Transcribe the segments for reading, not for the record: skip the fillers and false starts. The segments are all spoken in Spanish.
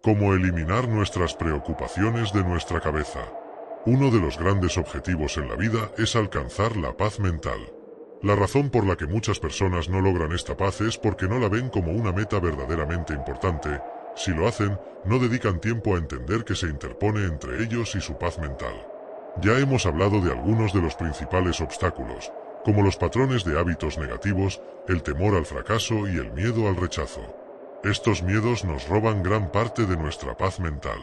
Como eliminar nuestras preocupaciones de nuestra cabeza. Uno de los grandes objetivos en la vida es alcanzar la paz mental. La razón por la que muchas personas no logran esta paz es porque no la ven como una meta verdaderamente importante. Si lo hacen, no dedican tiempo a entender que se interpone entre ellos y su paz mental. Ya hemos hablado de algunos de los principales obstáculos, como los patrones de hábitos negativos, el temor al fracaso y el miedo al rechazo. Estos miedos nos roban gran parte de nuestra paz mental.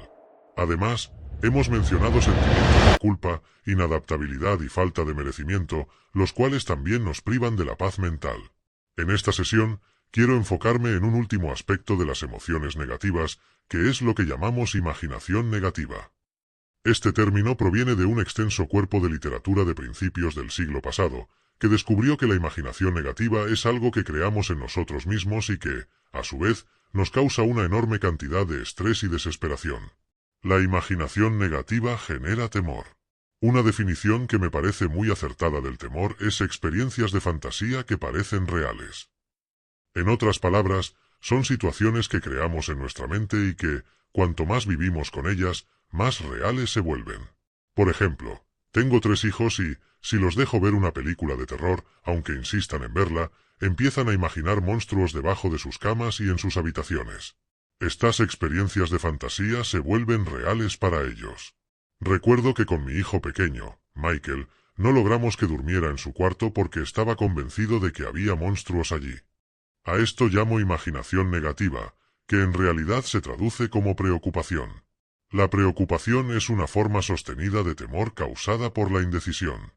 Además, hemos mencionado sentimientos de culpa, inadaptabilidad y falta de merecimiento, los cuales también nos privan de la paz mental. En esta sesión, quiero enfocarme en un último aspecto de las emociones negativas, que es lo que llamamos imaginación negativa. Este término proviene de un extenso cuerpo de literatura de principios del siglo pasado, que descubrió que la imaginación negativa es algo que creamos en nosotros mismos y que, a su vez, nos causa una enorme cantidad de estrés y desesperación. La imaginación negativa genera temor. Una definición que me parece muy acertada del temor es experiencias de fantasía que parecen reales. En otras palabras, son situaciones que creamos en nuestra mente y que, cuanto más vivimos con ellas, más reales se vuelven. Por ejemplo, tengo 3 hijos y, si los dejo ver una película de terror, aunque insistan en verla, empiezan a imaginar monstruos debajo de sus camas y en sus habitaciones. Estas experiencias de fantasía se vuelven reales para ellos. Recuerdo que con mi hijo pequeño, Michael, no logramos que durmiera en su cuarto porque estaba convencido de que había monstruos allí. A esto llamo imaginación negativa, que en realidad se traduce como preocupación. La preocupación es una forma sostenida de temor causada por la indecisión.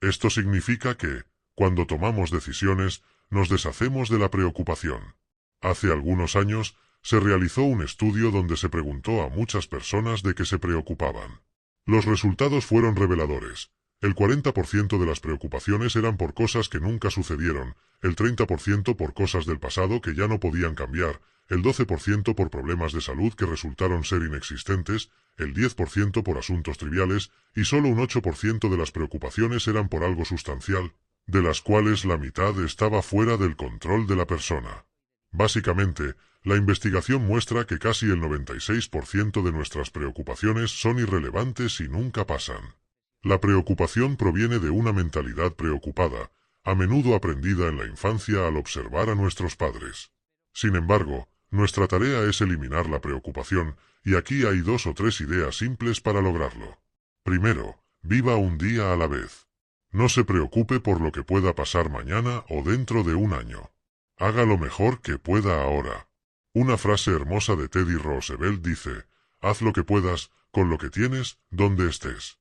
Esto significa que, cuando tomamos decisiones, nos deshacemos de la preocupación. Hace algunos años, se realizó un estudio donde se preguntó a muchas personas de qué se preocupaban. Los resultados fueron reveladores. El 40% de las preocupaciones eran por cosas que nunca sucedieron, el 30% por cosas del pasado que ya no podían cambiar, el 12% por problemas de salud que resultaron ser inexistentes, el 10% por asuntos triviales, y solo un 8% de las preocupaciones eran por algo sustancial, de las cuales la mitad estaba fuera del control de la persona. Básicamente, la investigación muestra que casi el 96% de nuestras preocupaciones son irrelevantes y nunca pasan. La preocupación proviene de una mentalidad preocupada, a menudo aprendida en la infancia al observar a nuestros padres. Sin embargo, nuestra tarea es eliminar la preocupación, y aquí hay 2 o 3 ideas simples para lograrlo. Primero, viva un día a la vez. No se preocupe por lo que pueda pasar mañana o dentro de un año. Haga lo mejor que pueda ahora. Una frase hermosa de Teddy Roosevelt dice: haz lo que puedas, con lo que tienes, donde estés.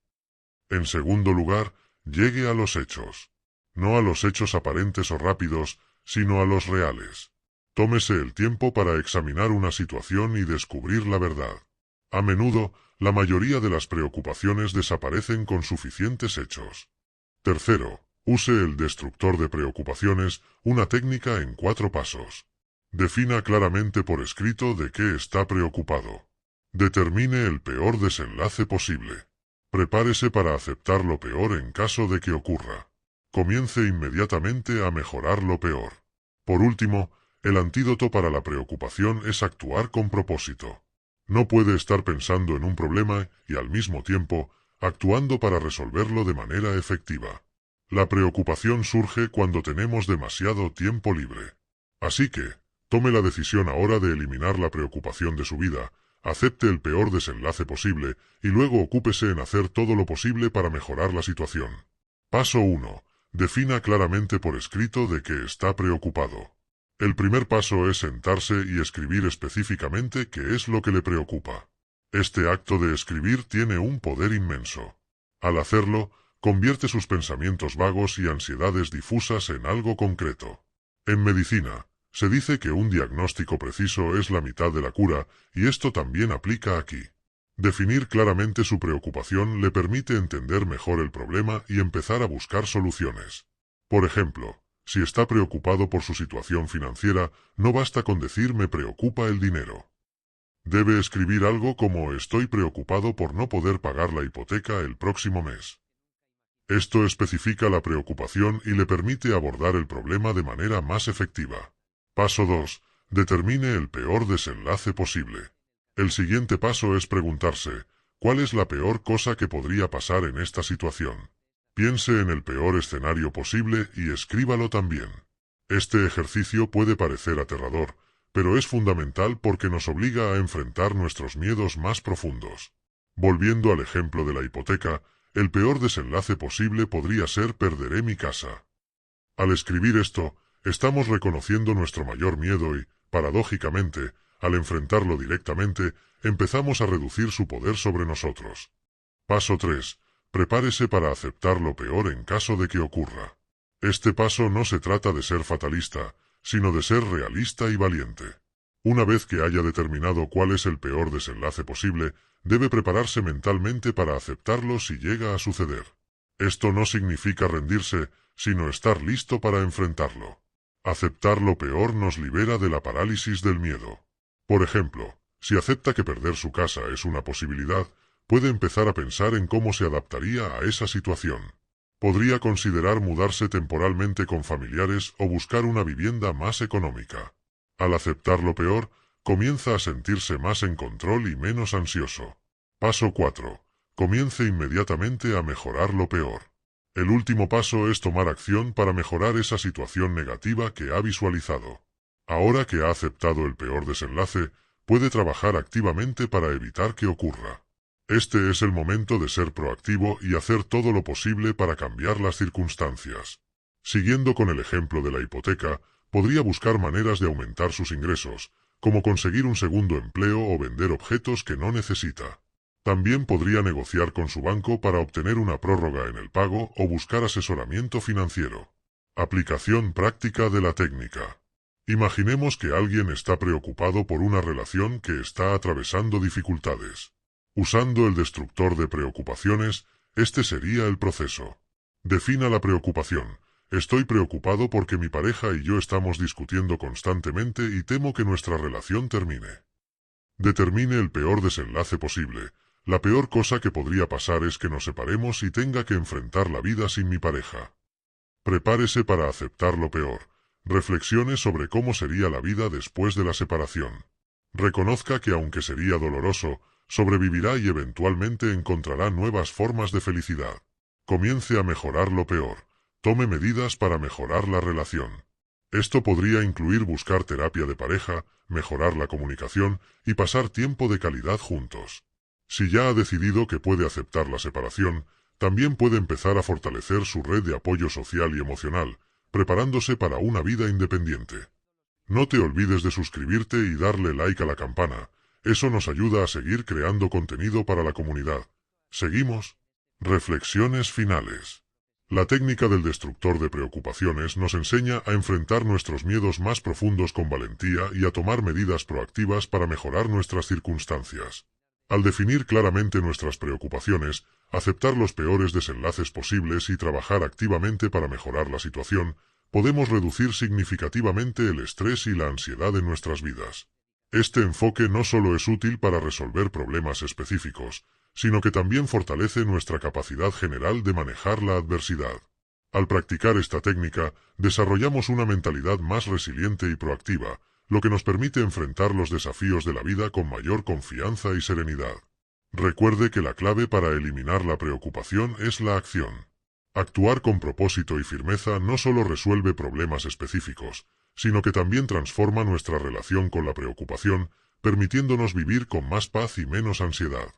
En segundo lugar, llegue a los hechos. No a los hechos aparentes o rápidos, sino a los reales. Tómese el tiempo para examinar una situación y descubrir la verdad. A menudo, la mayoría de las preocupaciones desaparecen con suficientes hechos. Tercero, use el destructor de preocupaciones, una técnica en 4 pasos. Defina claramente por escrito de qué está preocupado. Determine el peor desenlace posible. Prepárese para aceptar lo peor en caso de que ocurra. Comience inmediatamente a mejorar lo peor. Por último, el antídoto para la preocupación es actuar con propósito. No puede estar pensando en un problema y al mismo tiempo actuando para resolverlo de manera efectiva. La preocupación surge cuando tenemos demasiado tiempo libre. Así que, tome la decisión ahora de eliminar la preocupación de su vida, acepte el peor desenlace posible y luego ocúpese en hacer todo lo posible para mejorar la situación. Paso 1. Defina claramente por escrito de qué está preocupado. El primer paso es sentarse y escribir específicamente qué es lo que le preocupa. Este acto de escribir tiene un poder inmenso. Al hacerlo, convierte sus pensamientos vagos y ansiedades difusas en algo concreto. En medicina, se dice que un diagnóstico preciso es la mitad de la cura, y esto también aplica aquí. Definir claramente su preocupación le permite entender mejor el problema y empezar a buscar soluciones. Por ejemplo, si está preocupado por su situación financiera, no basta con decir me preocupa el dinero. Debe escribir algo como estoy preocupado por no poder pagar la hipoteca el próximo mes. Esto especifica la preocupación y le permite abordar el problema de manera más efectiva. Paso 2. Determine el peor desenlace posible. El siguiente paso es preguntarse, ¿cuál es la peor cosa que podría pasar en esta situación? Piense en el peor escenario posible y escríbalo también. Este ejercicio puede parecer aterrador, pero es fundamental porque nos obliga a enfrentar nuestros miedos más profundos. Volviendo al ejemplo de la hipoteca, el peor desenlace posible podría ser perderé mi casa. Al escribir esto, estamos reconociendo nuestro mayor miedo y, paradójicamente, al enfrentarlo directamente, empezamos a reducir su poder sobre nosotros. Paso 3. Prepárese para aceptar lo peor en caso de que ocurra. Este paso no se trata de ser fatalista, sino de ser realista y valiente. Una vez que haya determinado cuál es el peor desenlace posible, debe prepararse mentalmente para aceptarlo si llega a suceder. Esto no significa rendirse, sino estar listo para enfrentarlo. Aceptar lo peor nos libera de la parálisis del miedo. Por ejemplo, si acepta que perder su casa es una posibilidad, puede empezar a pensar en cómo se adaptaría a esa situación. Podría considerar mudarse temporalmente con familiares o buscar una vivienda más económica. Al aceptar lo peor, comienza a sentirse más en control y menos ansioso. Paso 4. Comience inmediatamente a mejorar lo peor. El último paso es tomar acción para mejorar esa situación negativa que ha visualizado. Ahora que ha aceptado el peor desenlace, puede trabajar activamente para evitar que ocurra. Este es el momento de ser proactivo y hacer todo lo posible para cambiar las circunstancias. Siguiendo con el ejemplo de la hipoteca, podría buscar maneras de aumentar sus ingresos, como conseguir un segundo empleo o vender objetos que no necesita. También podría negociar con su banco para obtener una prórroga en el pago o buscar asesoramiento financiero. Aplicación práctica de la técnica. Imaginemos que alguien está preocupado por una relación que está atravesando dificultades. Usando el destructor de preocupaciones, este sería el proceso. Defina la preocupación. Estoy preocupado porque mi pareja y yo estamos discutiendo constantemente y temo que nuestra relación termine. Determine el peor desenlace posible. La peor cosa que podría pasar es que nos separemos y tenga que enfrentar la vida sin mi pareja. Prepárese para aceptar lo peor. Reflexione sobre cómo sería la vida después de la separación. Reconozca que aunque sería doloroso, sobrevivirá y eventualmente encontrará nuevas formas de felicidad. Comience a mejorar lo peor. Tome medidas para mejorar la relación. Esto podría incluir buscar terapia de pareja, mejorar la comunicación y pasar tiempo de calidad juntos. Si ya ha decidido que puede aceptar la separación, también puede empezar a fortalecer su red de apoyo social y emocional, preparándose para una vida independiente. No te olvides de suscribirte y darle like a la campana. Eso nos ayuda a seguir creando contenido para la comunidad. ¿Seguimos? Reflexiones finales. La técnica del destructor de preocupaciones nos enseña a enfrentar nuestros miedos más profundos con valentía y a tomar medidas proactivas para mejorar nuestras circunstancias. Al definir claramente nuestras preocupaciones, aceptar los peores desenlaces posibles y trabajar activamente para mejorar la situación, podemos reducir significativamente el estrés y la ansiedad en nuestras vidas. Este enfoque no solo es útil para resolver problemas específicos, sino que también fortalece nuestra capacidad general de manejar la adversidad. Al practicar esta técnica, desarrollamos una mentalidad más resiliente y proactiva, lo que nos permite enfrentar los desafíos de la vida con mayor confianza y serenidad. Recuerde que la clave para eliminar la preocupación es la acción. Actuar con propósito y firmeza no solo resuelve problemas específicos, sino que también transforma nuestra relación con la preocupación, permitiéndonos vivir con más paz y menos ansiedad.